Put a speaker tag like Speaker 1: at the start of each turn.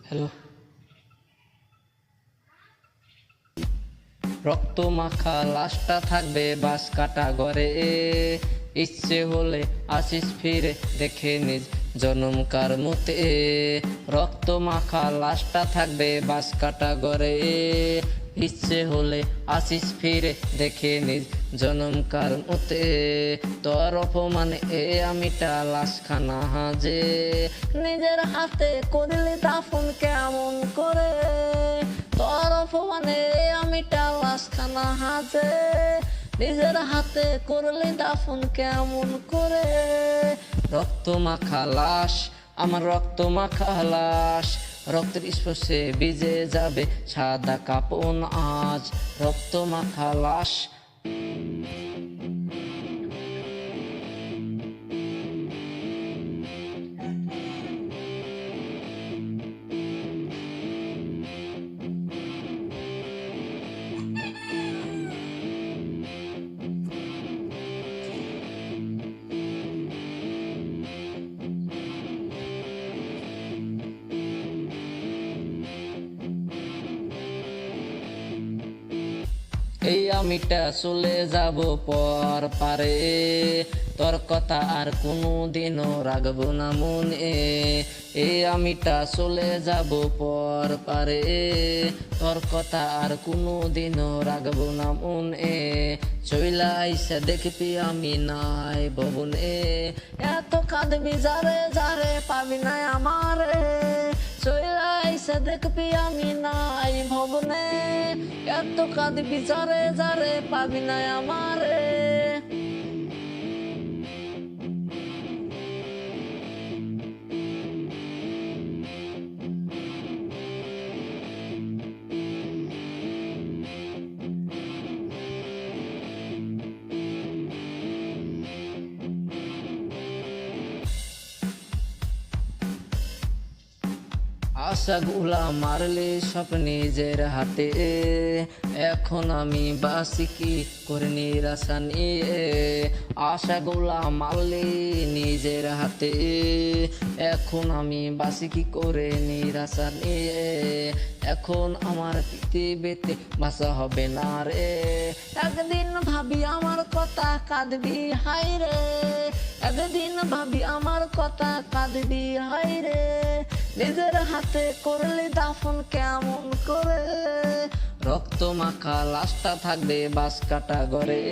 Speaker 1: Hello. রক্ত মাখা লাশটা থাকবে বাঁশ কাটা ঘরে, ইচ্ছে হলে আসিস ফিরে দেখে নিজ জনমকার মতে। রক্ত মাখা লাশটা থাকবে বাঁশ কাটা ঘরে, ইচ্ছে হলে আসিস ফিরে দেখে নিজ জনমকার মতে। তোর অপমানে আমিটা লাশখানা হাজে, নিজের হাতে করলি দাফন কেমন করে। তোর অপমানে আমিটা লাশখানা হাজে, নিজের হাতে করলি দাফন কেমন করে। রক্ত মাখা লাশ, আমার রক্ত মাখা লাশ, রক্তের স্পর্শে ভিজে যাবে সাদা কাপন আজ। রক্ত মাখা লাশ। এই আমিটা চলে যাব পর পারে, তোর কথা আর কোনো দিনও রাখবো না মনে। এই আমিটা চলে যাব পর পারে, তোর কথা আর কোনো দিনও রাখবো না মনে। চইলা আইসা দেখবি আমি নাই ভবনে, এত কাঁদবি যারে যারে পাবি না আমারে। চইলা আইসা দেখবি আমি নাই ভবনে, এত কাঁদবি যারে যারে পাবি না আমারে। আশাগুলা মারলে সব নিজের হাতে, এখন আমি বাসি কি করে নিরাশা নিয়ে। আশাগুলা মারলে নিজের হাতে, এখন আমি বাসি কি করে নিরাশা নিয়ে। এখন আমার পৃথিবীতে বাসা হবে না রে, একদিন ভাবি আমার কথা কাঁদবি হাই রে। একদিন ভাবি আমার কথা কাঁদবি হাই রে, নিজের হাতে করলি দাফন কেমন করে। রক্ত মাখা লাশটা থাকবে বাঁশ কাটা ঘরে।